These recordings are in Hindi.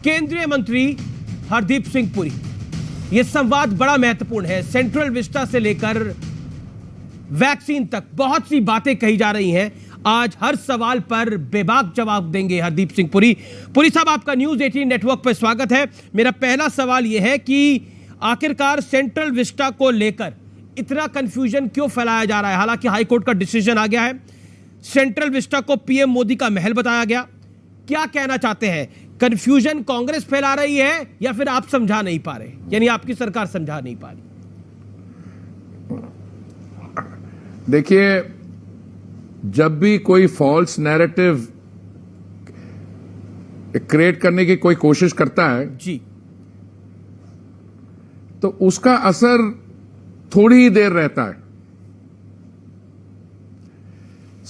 केंद्रीय मंत्री हरदीप सिंह पुरी। यह संवाद बड़ा महत्वपूर्ण है। सेंट्रल विस्टा से लेकर वैक्सीन तक बहुत सी बातें कही जा रही हैं। आज हर सवाल पर बेबाक जवाब देंगे हरदीप सिंह पुरी। पुरी साहब, आपका न्यूज़ 18 नेटवर्क पर स्वागत है। मेरा पहला सवाल यह है कि आखिरकार सेंट्रल विस्टा को लेकर इतना कंफ्यूजन क्यों फैलाया जा रहा है? हालांकि हाईकोर्ट का डिसीजन आ गया है, सेंट्रल विस्टा को पीएम मोदी का महल बताया गया। क्या कहना चाहते हैं? कंफ्यूजन कांग्रेस फैला रही है या फिर आप समझा नहीं पा रहे, यानी आपकी सरकार समझा नहीं पा रही? देखिए, जब भी कोई फॉल्स नैरेटिव क्रिएट करने की कोई कोशिश करता है जी, तो उसका असर थोड़ी ही देर रहता है।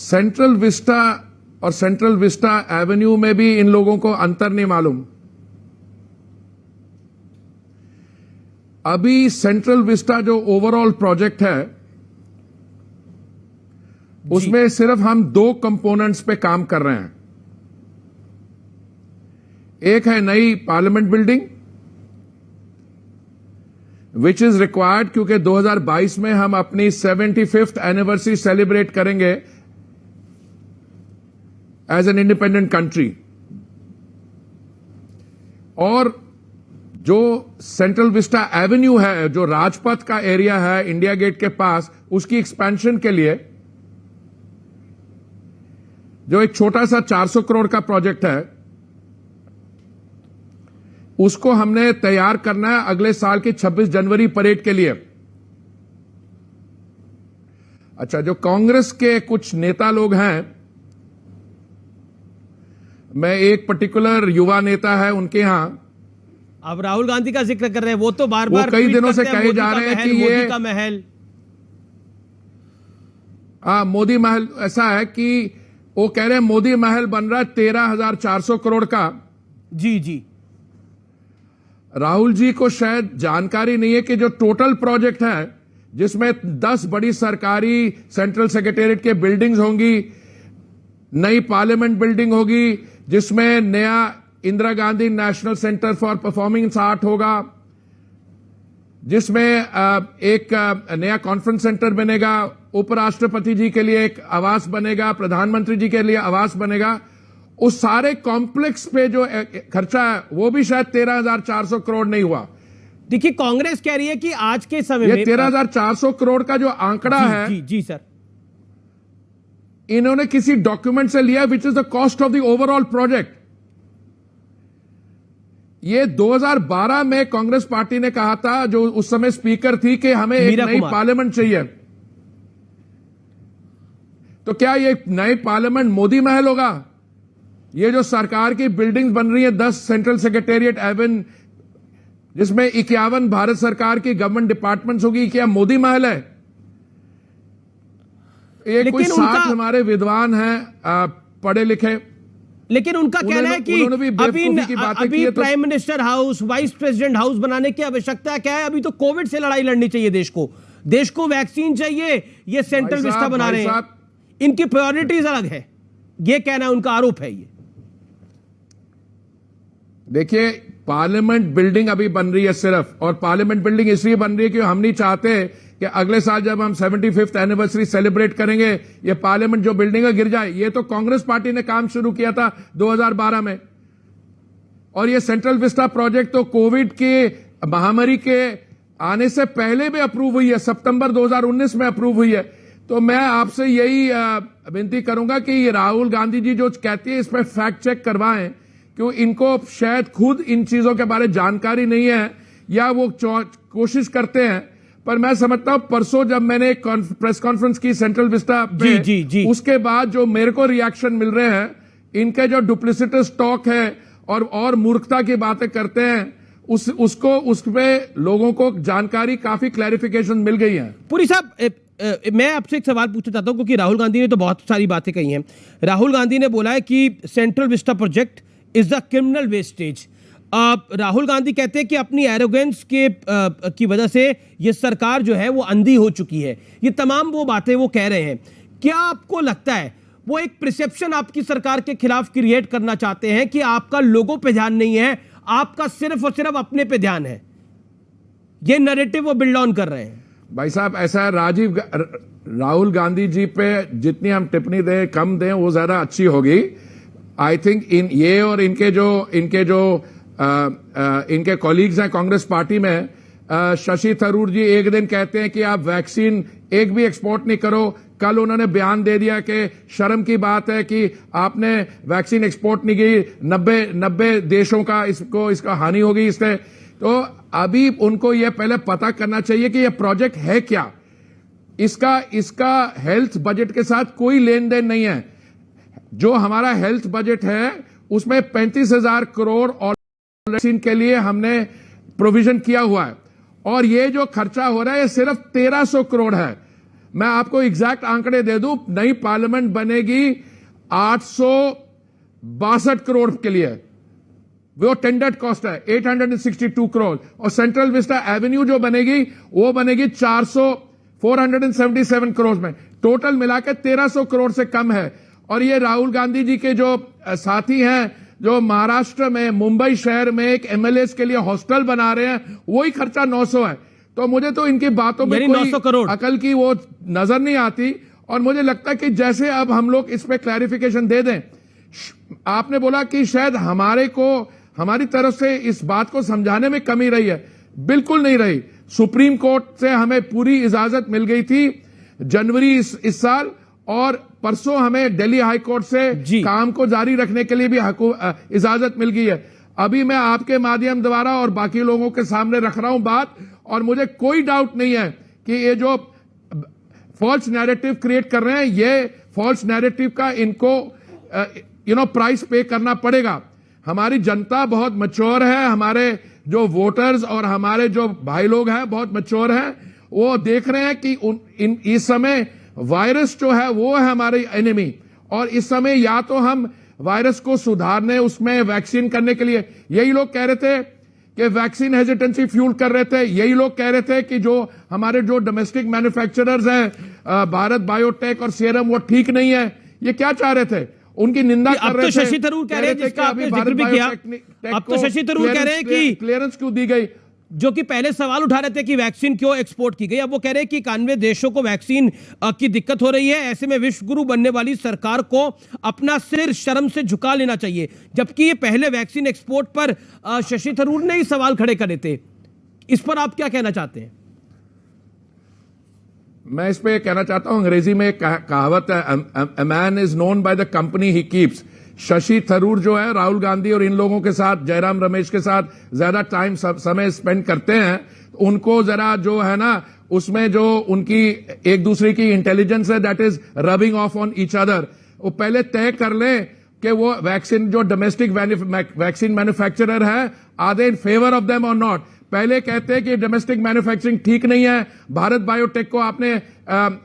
सेंट्रल विस्टा और सेंट्रल विस्टा एवेन्यू में भी इन लोगों को अंतर नहीं मालूम। अभी सेंट्रल विस्टा जो ओवरऑल प्रोजेक्ट है उसमें सिर्फ हम दो कंपोनेंट्स पे काम कर रहे हैं। एक है नई parliament building which is required, क्योंकि 2022 में हम अपनी 75th एनिवर्सरी सेलिब्रेट करेंगे एज एन इंडिपेंडेंट कंट्री। और जो सेंट्रल विस्टा एवेन्यू है, जो राजपथ का एरिया है इंडिया गेट के पास, उसकी एक्सपेंशन के लिए जो एक छोटा सा 400 करोड़ का प्रोजेक्ट है, उसको हमने तैयार करना है अगले साल की 26 जनवरी परेड के लिए। अच्छा, जो कांग्रेस के कुछ नेता लोग हैं, मैं एक पर्टिकुलर युवा नेता है उनके यहां, अब राहुल गांधी का जिक्र कर रहे हैं, वो तो बार बार कई दिनों से कहे जा रहे हैं कि ये मोदी का महल। मोदी महल ऐसा है कि वो कह रहे हैं मोदी महल बन रहा है 13,400 करोड़ का। जी जी, राहुल जी को शायद जानकारी नहीं है कि जो टोटल प्रोजेक्ट है, जिसमें 10 बड़ी सरकारी सेंट्रल सेक्रेटेरिएट के बिल्डिंग्स होंगी, नई पार्लियामेंट बिल्डिंग होगी, जिसमें नया Indira Gandhi national centre for performing art होगा, जिसमें एक नया कॉन्फ्रेंस सेंटर बनेगा, उपराष्ट्रपति जी के लिए एक आवास बनेगा, प्रधानमंत्री जी के लिए आवास बनेगा। उस सारे कॉम्प्लेक्स पे जो खर्चा है वो भी शायद 13,400 करोड़ नहीं हुआ। देखिए, कांग्रेस कह रही है कि आज के समय में 13,400 करोड़ का जो आंकड़ा है, जी सर, इन्होंने किसी डॉक्यूमेंट से लिया which is the cost of the overall project. ये 2012 में कांग्रेस पार्टी ने कहा था, जो उस समय स्पीकर थी, कि हमें एक नई पार्लियामेंट चाहिए। तो क्या ये नई पार्लियामेंट मोदी महल होगा? ये जो सरकार की बिल्डिंग्स बन रही है, 10 सेंट्रल सेक्रेटेरिएट एवेन, जिसमें 51 भारत सरकार की गवर्नमेंट डिपार्टमेंट्स होगी, क्या मोदी महल है? ये कोई 60 हमारे विद्वान हैं, पढ़े लिखे, लेकिन उनका कहना है कि अभी prime minister house, vice president house बनाने की आवश्यकता क्या है? अभी तो कोविड से लड़ाई लड़नी चाहिए देश को वैक्सीन चाहिए। ये सेंट्रल विस्टा बना रहे हैं, इनकी प्रायोरिटीज अलग है, ये कहना है, उनका आरोप है ये। देखिए, पार्लियामेंट बिल्डिंग अभी बन रही है सिर्फ, और पार्लियामेंट बिल्डिंग इसलिए बन रही है कि हम नहीं चाहते कि अगले साल जब हम 75th एनिवर्सरी सेलिब्रेट करेंगे, ये पार्लियामेंट जो बिल्डिंग है गिर जाए। ये तो कांग्रेस पार्टी ने काम शुरू किया था 2012 में, और ये सेंट्रल विस्टा प्रोजेक्ट तो कोविड के महामारी के आने से पहले भी अप्रूव हुई है, सितंबर 2019 में अप्रूव हुई है। तो मैं आपसे यही विनती करूंगा कि ये राहुल गांधी जी जो कहती है, इस पर फैक्ट चेक करवाएं, क्यों इनको शायद खुद इन चीजों के बारे में जानकारी नहीं है, या वो कोशिश करते हैं। पर मैं समझता हूं, परसों जब मैंने प्रेस कॉन्फ्रेंस की सेंट्रल विस्टा पे, जी। उसके बाद जो मेरे को रिएक्शन मिल रहे हैं, इनके जो डुप्लिसिटस टॉक है और मूर्खता की बातें करते हैं, उसपे लोगों को जानकारी, काफी क्लैरिफिकेशन मिल गई है। पुरी साहब, मैं आपसे एक सवाल पूछना चाहता हूं, क्योंकि राहुल गांधी ने तो बहुत सारी बातें कही हैं। राहुल गांधी ने बोला है कि central Vista project is the criminal wastage. Rahul Gandhi कहते हैं कि अपनी एरोगेंस की वजह से ये सरकार जो है वो अंधी हो चुकी है। ये तमाम वो बातें वो कह रहे हैं। क्या आपको लगता है वो एक परसेप्शन आपकी सरकार के खिलाफ क्रिएट करना चाहते हैं कि आपका लोगों पे ध्यान नहीं है, आपका सिर्फ और सिर्फ अपने पे ध्यान है? ये नैरेटिव वो बिल्ड ऑन कर रहे हैं। भाई साहब, ऐसा है, राहुल गांधी जी पे जितनी हम टिप्पणी दें, कम दें, वो ज्यादा अच्छी होगी। आई थिंक ये और इनके कॉलीग्स हैं कांग्रेस पार्टी में, शशि थरूर जी एक दिन कहते हैं कि आप वैक्सीन एक भी एक्सपोर्ट नहीं करो, कल उन्होंने बयान दे दिया कि शर्म की बात है कि आपने वैक्सीन एक्सपोर्ट नहीं की, 90 देशों का इसका हानि होगी इससे। तो अभी उनको यह पहले पता करना चाहिए कि यह प्रोजेक्ट है क्या। इसका हेल्थ बजट के साथ कोई लेन देन नहीं है। जो हमारा हेल्थ बजट है उसमें 35,000 करोड़ और वैक्सीन के लिए हमने प्रोविजन किया हुआ है, और ये जो खर्चा हो रहा है ये सिर्फ 1300 करोड़ है। मैं आपको एग्जैक्ट आंकड़े दे दूं, नई पार्लियामेंट बनेगी 862 करोड़ के लिए, वो टेंडर्ड कॉस्ट है 862 करोड़, और सेंट्रल विस्टा एवेन्यू जो बनेगी वो बनेगी 477 करोड़ में। टोटल मिलाकर 1300 करोड़ से कम है। और ये राहुल गांधी जी के जो साथी हैं जो महाराष्ट्र में मुंबई शहर में एक एमएलए के लिए हॉस्टल बना रहे हैं, वही खर्चा 900 है। तो मुझे तो इनकी बातों में कोई अकल की वो नजर नहीं आती, और मुझे लगता है कि जैसे अब हम लोग इस पे क्लैरिफिकेशन दे दें। आपने बोला कि शायद हमारी तरफ से इस बात को समझाने में कमी रही है, बिल्कुल नहीं रही। सुप्रीम कोर्ट से हमें पूरी इजाजत मिल गई थी जनवरी इस साल, और परसों हमें दिल्ली हाई कोर्ट से काम को जारी रखने के लिए भी इजाजत मिल गई है। अभी मैं आपके माध्यम द्वारा और बाकी लोगों के सामने रख रहा हूं बात, और मुझे कोई डाउट नहीं है कि ये जो फॉल्स नैरेटिव क्रिएट कर रहे हैं, ये फॉल्स नैरेटिव का इनको प्राइस पे करना पड़ेगा। हमारी जनता बहुत मैच्योर है, हमारे जो वोटर्स और हमारे जो भाई लोग हैं बहुत मैच्योर हैं। वो देख रहे हैं कि इस समय वायरस जो है वो है हमारी एनिमी, और इस समय या तो हम वायरस को सुधारने, उसमें वैक्सीन करने के लिए, यही लोग कह रहे थे कि वैक्सीन हेजिटेंसी फ्यूल कर रहे थे, यही लोग कह रहे थे कि जो हमारे जो डोमेस्टिक मैन्युफैक्चरर्स हैं, भारत बायोटेक और सीरम, वो ठीक नहीं है। ये क्या चाह रहे थे? उनकी निंदा कर रहे थे। शशि थरूर कह रहे हैं, जिसका आपने जिक्र भी किया, अब तो शशि थरूर कह रहे हैं कि क्लियरेंस क्यों दी गई, जो कि पहले सवाल उठा रहे थे कि वैक्सीन क्यों एक्सपोर्ट की गई, अब वो कह रहे हैं कि 91 देशों को वैक्सीन की दिक्कत हो रही है, ऐसे में विश्व गुरु बनने वाली सरकार को अपना सिर शर्म से झुका लेना चाहिए। जबकि ये पहले वैक्सीन एक्सपोर्ट पर शशि थरूर ने ही सवाल खड़े करे थे। इस पर आप क्या कहना चाहते हैं? मैं इस पे कहना चाहता हूं, अंग्रेजी में एक कहावत है, a man is known by the company he keeps. Shashi Tharoor जो है राहुल गांधी और इन लोगों के साथ, जयराम रमेश के साथ ज्यादा समय स्पेंड करते हैं, उनको जरा जो है ना उसमें जो उनकी एक दूसरे की इंटेलिजेंस है, that is rubbing off on each other. वो पहले तय कर लें कि वो वैक्सीन जो डोमेस्टिक वैक्सीन मैन्युफैक्चरर है, are they in favour of them और नॉट। पहले कहते हैं कि डोमेस्टिक मैन्युफैक्चरिंग ठीक नहीं है, भारत बायोटेक को आपने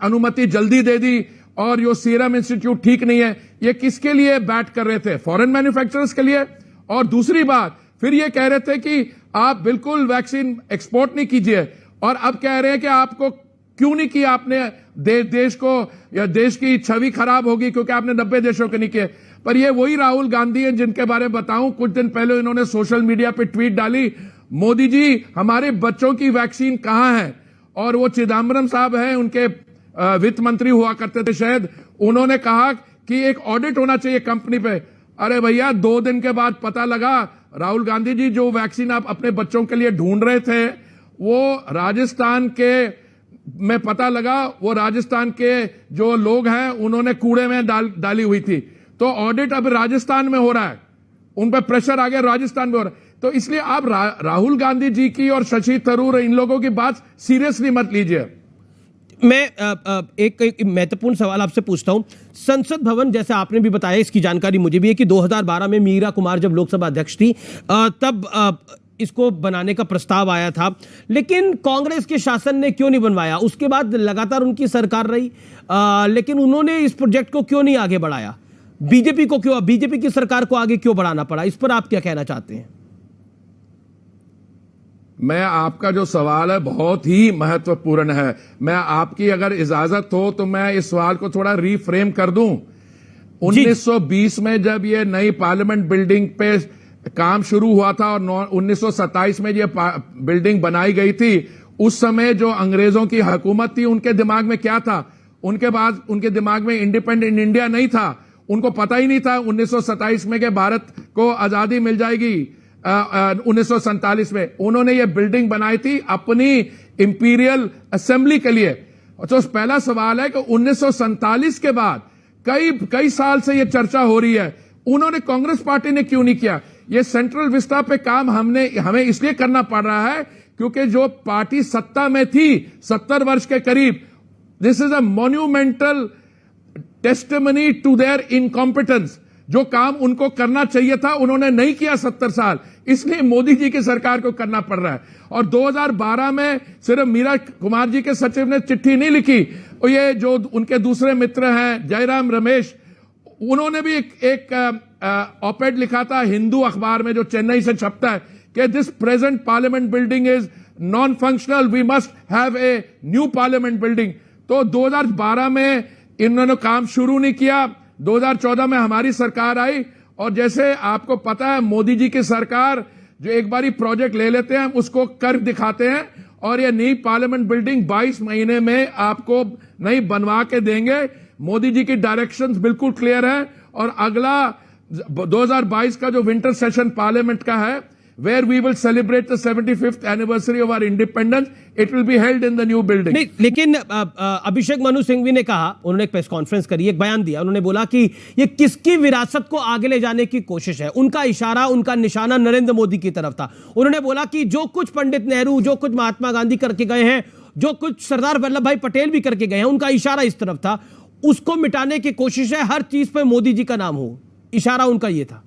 अनुमति जल्दी दे दी, और जो सीरम इंस्टीट्यूट ठीक नहीं है। ये किसके लिए बैट कर रहे थे? फॉरेन मैन्युफैक्चरर्स के लिए। और दूसरी बात, फिर ये कह रहे थे कि आप बिल्कुल वैक्सीन एक्सपोर्ट नहीं कीजिए, और अब कह रहे हैं कि आपको क्यों नहीं किया, आपने देश को या देश की छवि खराब होगी क्योंकि आपने 90 देशों के नहीं किए। पर ये वही राहुल गांधी हैं जिनके बारे में बताऊं, कुछ दिन पहले इन्होंने सोशल मीडिया पे ट्वीट डाली, मोदी जी हमारे बच्चों की वैक्सीन कहां है? और वो चिदम्बरम साहब हैं, उनके वित्त मंत्री हुआ करते थे शायद, उन्होंने कहा कि एक ऑडिट होना चाहिए कंपनी पे। अरे भैया, 2 दिन के बाद पता लगा राहुल गांधी जी जो वैक्सीन आप अपने बच्चों के लिए ढूंढ रहे थे, वो राजस्थान के में पता लगा, वो राजस्थान के जो लोग हैं उन्होंने कूड़े में डाली हुई थी। तो ऑडिट अब राजस्थान में हो रहा है, उन पर प्रेशर आ गया, राजस्थान में हो रहा है। तो इसलिए आप राहुल गांधी जी की और शशि थरूर इन लोगों की बात सीरियसली मत लीजिए। मैं एक महत्वपूर्ण सवाल आपसे पूछता हूं। संसद भवन, जैसे आपने भी बताया, इसकी जानकारी मुझे भी है कि 2012 में मीरा कुमार जब लोकसभा अध्यक्ष थी तब इसको बनाने का प्रस्ताव आया था, लेकिन कांग्रेस के शासन ने क्यों नहीं बनवाया? उसके बाद लगातार उनकी सरकार रही, लेकिन उन्होंने इस प्रोजेक्ट को क्यों नहीं आगे बढ़ाया? बीजेपी की सरकार को आगे क्यों बढ़ाना पड़ा? इस पर आप क्या कहना चाहते हैं? मैं आपका जो सवाल है बहुत ही महत्वपूर्ण है। मैं आपकी अगर इजाजत हो तो मैं इस सवाल को थोड़ा रीफ्रेम कर दूं। 1920 में जब ये नई पार्लियामेंट बिल्डिंग पे काम शुरू हुआ था और 1927 में ये बिल्डिंग बनाई गई थी, उस समय जो अंग्रेजों की हुकूमत थी उनके दिमाग में क्या था? उनके बाद उनके दिमाग में इंडिपेंडेंट इंडिया नहीं था। उनको पता ही नहीं था 1927 में कि भारत को आजादी मिल जाएगी 1947 में। उन्होंने ये बिल्डिंग बनाई थी अपनी इंपीरियल असेंबली के लिए। तो पहला सवाल है कि 1947 के बाद कई साल से ये चर्चा हो रही है, उन्होंने कांग्रेस पार्टी ने क्यों नहीं किया? ये सेंट्रल विस्टा पे काम हमें इसलिए करना पड़ रहा है क्योंकि जो पार्टी सत्ता में थी 70 वर्ष के करीब, this is a monumental testimony to their incompetence. जो काम उनको करना चाहिए था उन्होंने नहीं किया 70 साल, इसलिए मोदी जी की सरकार को करना पड़ रहा है। और 2012 में सिर्फ मीरा कुमार जी के सचिव ने चिट्ठी नहीं लिखी, और ये जो उनके दूसरे मित्र हैं जयराम रमेश, उन्होंने भी एक ऑपेड लिखा था हिंदू अखबार में जो चेन्नई से छपता है कि this present parliament building is non functional, we must have a new parliament building. तो 2012 में इन्होंने काम शुरू नहीं किया। 2014 में हमारी सरकार आई, और जैसे आपको पता है मोदी जी की सरकार जो एक बारी प्रोजेक्ट ले लेते हैं उसको कर दिखाते हैं, और ये नई पार्लियामेंट बिल्डिंग 22 महीने में आपको नहीं बनवा के देंगे। मोदी जी की डायरेक्शंस बिल्कुल क्लियर है। और अगला 2022 का जो विंटर सेशन पार्लियामेंट का है, where we will celebrate the 75th anniversary of our independence, it will be held in the new building. नहीं, लेकिन अभिषेक मनु सिंघवी ने कहा, उन्होंने एक प्रेस कॉन्फ्रेंस करी, एक बयान दिया, उन्होंने बोला कि ये किसकी विरासत को आगे ले जाने की कोशिश है। उनका इशारा, उनका निशाना नरेंद्र मोदी की तरफ था। उन्होंने बोला कि जो कुछ पंडित नेहरू, जो कुछ महात्मा गांधी करके गए हैं, जो कुछ सरदार वल्लभ भाई पटेल भी करके गए हैं, उनका इशारा इस तरफ था, उसको मिटाने की कोशिश है, हर चीज पे मोदी जी का नाम हो। इशारा उनका ये था।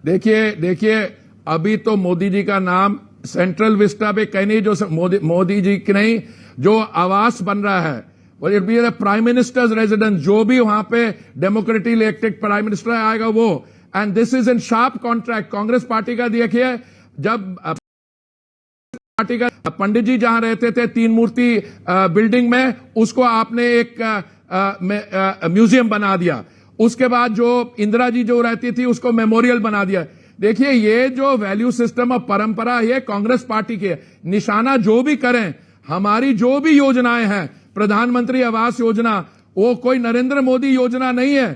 देखिए अभी तो मोदी जी का नाम सेंट्रल विस्टा पे कहीं नहीं, जो मोदी जी की नहीं, जो आवास बन रहा है, और it be the prime ministers residence, जो भी वहां पे डेमोक्रेटिकली इलेक्टेड प्राइम मिनिस्टर आएगा वो, and this is in sharp contract Congress party का। देखिए जब पार्टी का पंडित जी जहां रहते थे 3 मूर्ति बिल्डिंग में, उसको आपने एक म्यूजियम बना दिया। उसके बाद जो इंदिरा जी जो रहती थी उसको मेमोरियल बना दिया। देखिए ये जो वैल्यू सिस्टम और परंपरा है कांग्रेस पार्टी की है। निशाना जो भी करें, हमारी जो भी योजनाएं हैं, प्रधानमंत्री आवास योजना, वो कोई नरेंद्र मोदी योजना नहीं है।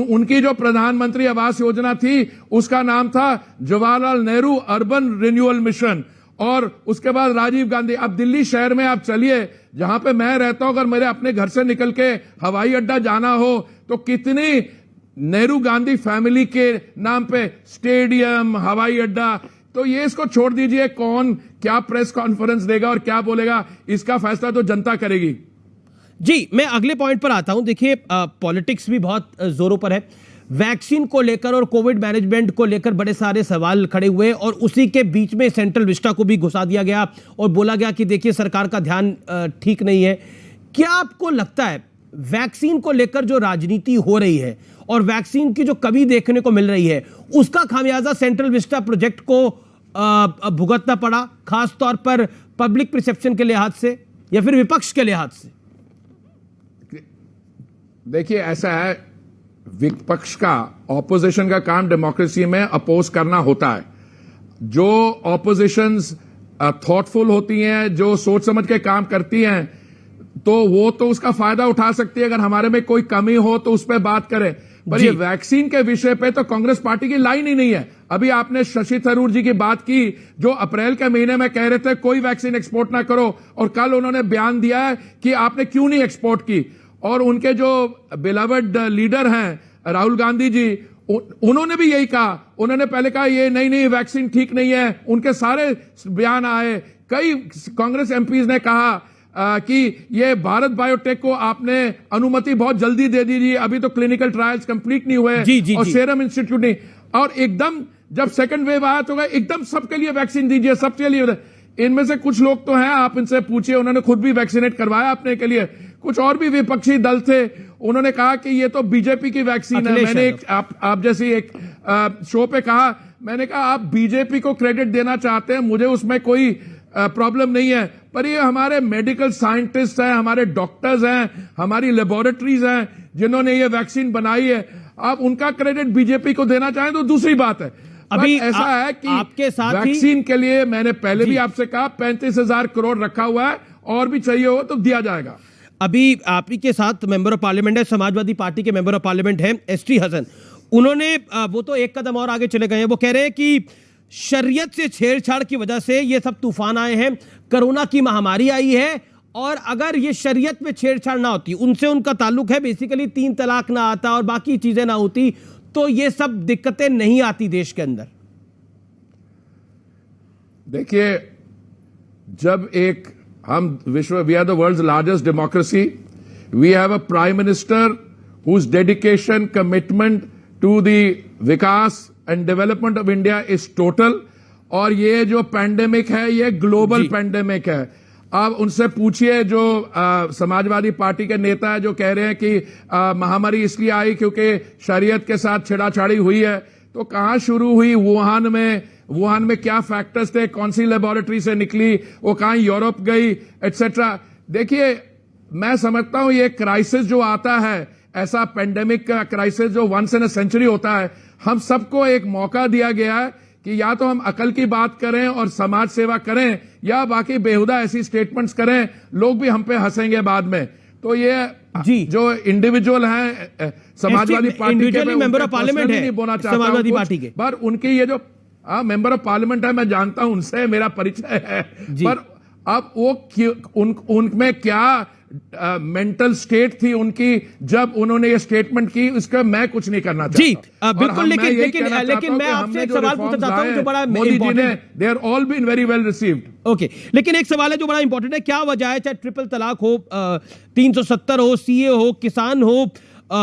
उनकी जो प्रधानमंत्री आवास योजना थी उसका नाम था Jawaharlal Nehru urban renewal mission, और उसके बाद राजीव गांधी। अब दिल्ली शहर में आप चलिए, जहां पे मैं रहता हूं, अगर मेरे अपने घर से निकल के हवाई अड्डा जाना हो तो कितनी नेहरू गांधी फैमिली के नाम पे स्टेडियम, हवाई अड्डा। तो ये इसको छोड़ दीजिए, कौन क्या प्रेस कॉन्फ्रेंस देगा और क्या बोलेगा, इसका फैसला तो जनता करेगी। जी, मैं अगले पॉइंट पर आता हूं। देखिए पॉलिटिक्स भी बहुत जोरों पर है। वैक्सीन को लेकर और कोविड मैनेजमेंट को लेकर बड़े सारे सवाल खड़े हुए, और उसी के बीच में सेंट्रल विस्टा को भी घुसा दिया गया और बोला गया कि देखिए सरकार का ध्यान ठीक नहीं है। क्या आपको लगता है वैक्सीन को लेकर जो राजनीति हो रही है और वैक्सीन की जो कमी देखने को मिल रही है, उसका खामियाजा सेंट्रल विस्टा प्रोजेक्ट को भुगतना पड़ा, खासतौर पर पब्लिक परसेप्शन के लिहाज से या फिर विपक्ष के लिहाज से? देखिए ऐसा है, विपक्ष का, ऑपोजिशन का काम डेमोक्रेसी में अपोज करना होता है। जो ऑपोजिशंस थॉटफुल होती हैं, जो सोच समझ के काम करती हैं, तो वो तो उसका फायदा उठा सकती है। अगर हमारे में कोई कमी हो तो उस पर बात करें, पर ये वैक्सीन के विषय पे तो कांग्रेस पार्टी की लाइन ही नहीं है। अभी आपने शशि थरूर जी की बात की, जो अप्रैल के महीने में कह रहे थे कोई वैक्सीन एक्सपोर्ट ना करो, और कल उन्होंने बयान दिया है कि आपने क्यों नहीं एक्सपोर्ट की। और उनके जो बिलवड लीडर हैं राहुल गांधी जी, उन्होंने भी यही कहा। उन्होंने पहले कहा ये नहीं वैक्सीन ठीक नहीं है, उनके सारे बयान आए। कई कांग्रेस एमपीज ने कहा कि ये भारत बायोटेक को आपने अनुमति बहुत जल्दी दे दीजिए, अभी तो क्लिनिकल ट्रायल्स कंप्लीट नहीं हुए, और सीरम इंस्टीट्यूट नहीं। और एकदम जब सेकंड वेव आया तो एकदम सबके लिए वैक्सीन दीजिए, सबके लिए। इनमें से कुछ लोग तो हैं, आप इनसे पूछिए, उन्होंने खुद भी वैक्सीनेट करवाया अपने के लिए। कुछ और भी विपक्षी दल थे, उन्होंने कहा कि ये तो बीजेपी की वैक्सीन है। मैंने आप जैसी एक शो पे कहा, मैंने कहा आप बीजेपी को क्रेडिट देना चाहते हैं, मुझे उसमें कोई प्रॉब्लम नहीं है, पर ये हमारे मेडिकल साइंटिस्ट हैं, हमारे डॉक्टर्स हैं, हमारी लेबोरेटरीज हैं जिन्होंने ये वैक्सीन बनाई है। आप उनका क्रेडिट बीजेपी को देना चाहें तो दूसरी बात है। अभी ऐसा है कि आपके साथ वैक्सीन के लिए मैंने पहले भी आपसे कहा 35,000 करोड़ रखा हुआ है, और भी चाहिए हो तो दिया जाएगा। अभी आप ही के साथ मेंबर ऑफ पार्लियामेंट है, समाजवादी पार्टी के मेंबर ऑफ पार्लियामेंट हैं एसटी हसन। उन्होंने वो तो एक कदम और आगे चले गए हैं। वो कह रहे हैं कि शरीयत से छेड़छाड़ की वजह से ये सब तूफान आए हैं, कोरोना की महामारी आई है, और अगर ये शरीयत में छेड़छाड़ ना होती, उनसे उनका ताल्लुक है बेसिकली, 3 तलाक ना आता और बाकी चीजें ना होती, तो ये सब दिक्कतें नहीं आती देश के अंदर। देखिए, जब एक हम we are the world's largest democracy, we have a prime minister whose dedication, commitment to the vikas and development of India is total, और ये जो पैंडेमिक है ये ग्लोबल पैंडेमिक है। अब उनसे पूछिए जो समाजवादी पार्टी के नेता है जो कह रहे हैं कि महामारी इसलिए आई क्योंकि शरीयत के साथ छेड़ाछाड़ी हुई है, तो कहां शुरू हुई? वुहान में क्या फैक्टर्स थे, कौन सी लेबोरेटरी से निकली, वो कहां यूरोप गई, एटसेट्रा। देखिए, मैं समझता हूं ये क्राइसिस जो आता है, ऐसा पेंडेमिक का क्राइसिस जो वंस इन अ सेंचुरी होता है, हम सबको एक मौका दिया गया है कि या तो हम अकल की बात करें और समाज सेवा करें, या बाकी बेहुदा ऐसी स्टेटमेंट्स करें, लोग भी हम पे हंसेंगे बाद में। तो ये जी जो इंडिविजुअल हैं समाजवादी पार्टी के, मेंबर ऑफ पार्लियामेंट है समाजवादी पार्टी के, पर उनकी ये जो मेंबर ऑफ पार्लियामेंट है, मैं जानता हूं, उनसे मेरा परिचय है, पर अब वो उनमें क्या मेंटल स्टेट थी उनकी जब उन्होंने ये स्टेटमेंट की, इसका मैं कुछ नहीं करना चाहता। जी बिल्कुल, लेकिन मैं आपसे एक सवाल पूछना चाहता हूं जो बड़ा इंपॉर्टेंट है। They are all been very well received. Okay, लेकिन एक सवाल है जो बड़ा इंपॉर्टेंट है, क्या वजह है, चाहे ट्रिपल तलाक हो, 370 हो, सीए हो,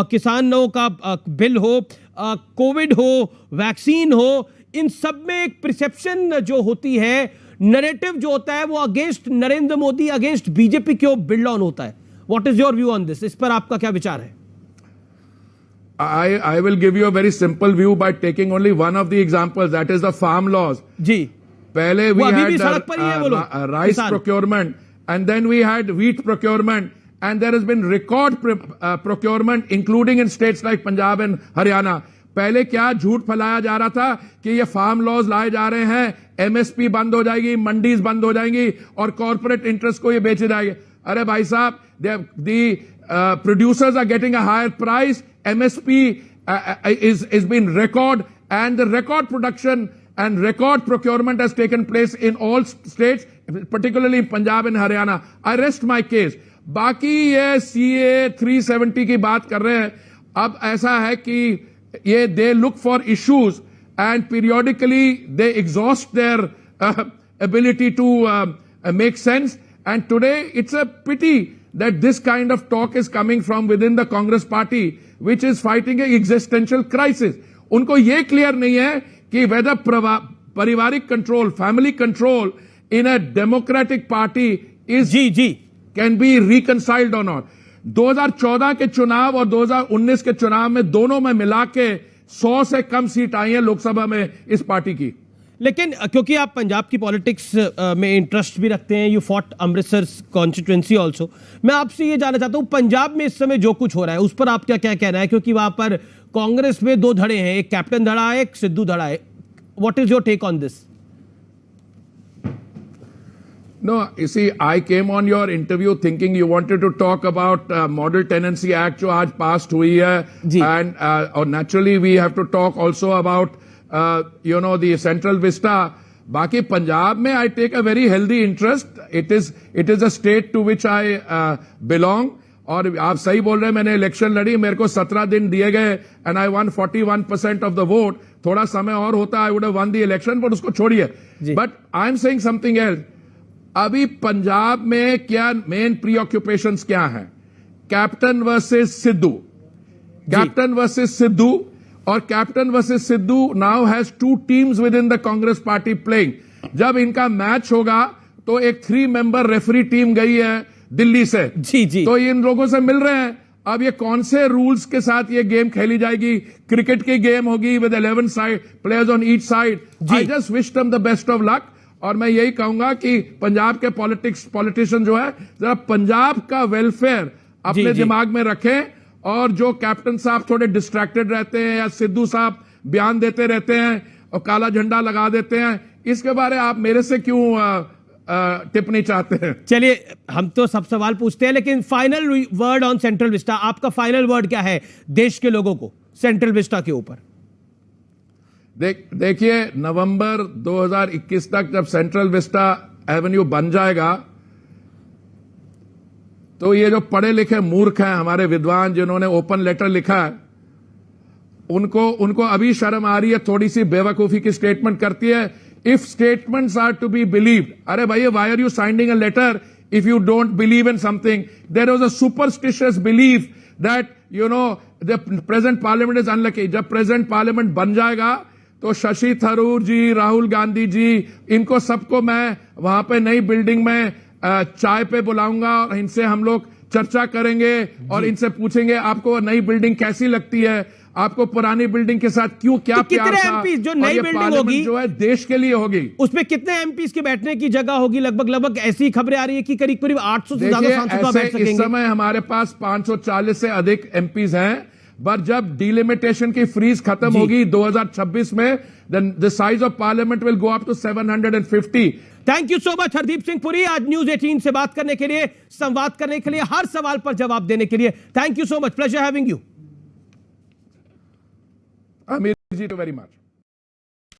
किसानों का बिल हो, कोविड हो, वैक्सीन हो, इन सब में एक परसेप्शन जो होती है, नैरेटिव जो होता है, वो against Narendra Modi, against BJP क्यों बिल्ड ऑन होता है? What is your view on this? इस पर आपका क्या विचार है? I will give you a very simple view by taking only one of the examples, that is the farm laws. जी, पहले we had rice procurement, and then we had wheat procurement, and there has been record procurement including in states like Punjab and Haryana. पहले क्या झूठ फैलाया जा रहा था कि ये फार्म लॉज लाए जा रहे हैं, एमएसपी बंद हो जाएगी, मंडीज बंद हो जाएंगी और कॉर्पोरेट इंटरेस्ट को ये बेचे जाएंगे। अरे भाई साहब, producers are getting a higher price, MSP is being record, and the record production and record procurement has taken place in all states, particularly in Punjab and Haryana. I rest my case. बाकी ये CA 370 की बात कर रहे हैं। अब ऐसा है कि ये they look for issues and periodically they exhaust their ability to make sense, and today it's a pity that this kind of talk is coming from within the Congress party, which is fighting an existential crisis. उनको ये क्लियर नहीं है कि whether पारिवारिक control, family control in a democratic party is can be reconciled or not. 2014 के चुनाव और 2019 के चुनाव में दोनों में मिला के 100 से कम सीट आई है लोकसभा में इस पार्टी की। लेकिन क्योंकि आप पंजाब की पॉलिटिक्स में इंटरेस्ट भी रखते हैं, you fought Amritsar constituency also, मैं आपसे ये जानना चाहता हूं पंजाब में इस समय जो कुछ हो रहा है उस पर आपका क्या कहना है? क्योंकि वहां पर कांग्रेस में 2 धड़े हैं, एक कैप्टन धड़ा है, एक सिद्धू धड़ा है। What is your take on this? No, you see, I came on your interview thinking you wanted to talk about Model Tenancy Act जो आज passed हुई है, and naturally we have to talk also about the Central Vista. बाकी पंजाब में I take a very healthy interest. It is a state to which I belong. और आप सही बोल रहे हैं, मैंने इलेक्शन लड़ी, मेरे को 17 दिन दिए गए and I won 41% of the vote. थोड़ा समय और होता I would have won the election, but उसको छोड़िए. But I am saying something else. अभी पंजाब में क्या मेन प्रीऑक्यूपेशंस क्या हैं? Captain versus Sidhu, captain versus Sidhu, और captain versus Sidhu now has 2 teams with in the Congress party playing. जब इनका मैच होगा तो एक 3 मेंबर रेफरी टीम गई है दिल्ली से, तो इन लोगों से मिल रहे हैं। अब ये कौन से रूल्स के साथ ये गेम खेली जाएगी? क्रिकेट की गेम होगी with 11 side players on each side. I just wish them the best of luck, और मैं यही कहूंगा कि पंजाब के पॉलिटिशियन जो है, जरा पंजाब का वेलफेयर अपने दिमाग में रखें और जो कैप्टन साहब थोड़े डिस्ट्रैक्टेड रहते हैं या सिद्धू साहब बयान देते रहते हैं और काला झंडा लगा देते हैं, इसके बारे आप मेरे से क्यों टिप्पणी चाहते हैं? चलिए, हम तो सब सवाल पूछते हैं, लेकिन final word on central Vista, आपका फाइनल वर्ड क्या है देश के लोगों को सेंट्रल विस्टा के ऊपर? देखिए, नवंबर 2021 तक जब सेंट्रल विस्टा एवेन्यू बन जाएगा तो ये जो पढ़े लिखे मूर्ख हैं, हमारे विद्वान जिन्होंने ओपन लेटर लिखा है, उनको अभी शर्म आ रही है, थोड़ी सी बेवकूफी की स्टेटमेंट करती है। If statements are to be believed, अरे भाई, why are you signing a letter if you don't believe in something? There was a superstitious belief that the present parliament is unlucky. जब प्रेजेंट पार्लियामेंट बन जाएगा तो शशि थरूर जी, राहुल गांधी जी, इनको सबको मैं वहां पे नई बिल्डिंग में चाय पे बुलाऊंगा और इनसे हम लोग चर्चा करेंगे और इनसे पूछेंगे आपको नई बिल्डिंग कैसी लगती है, आपको पुरानी बिल्डिंग के साथ क्यों क्या तो प्यार था? एमपीज जो नई बिल्डिंग होगी जो है देश के लिए होगी, उसमें कितने एमपीज के बैठने की जगह होगी? लगभग ऐसी खबरें आ रही है कि करीब करीब 800 से ज्यादा सांसद बैठ सकेंगे। इस समय हमारे पास 540 से अधिक एमपीज हैं, पर जब डिलिमिटेशन की फ्रीज खत्म होगी 2026 में, the size of parliament will go up to 750। Thank you so much Hardeep Singh Puri, आज न्यूज 18 से बात करने के लिए, संवाद करने के लिए, हर सवाल पर जवाब देने के लिए। Thank you so much, pleasure having you. Amir ji, too very much.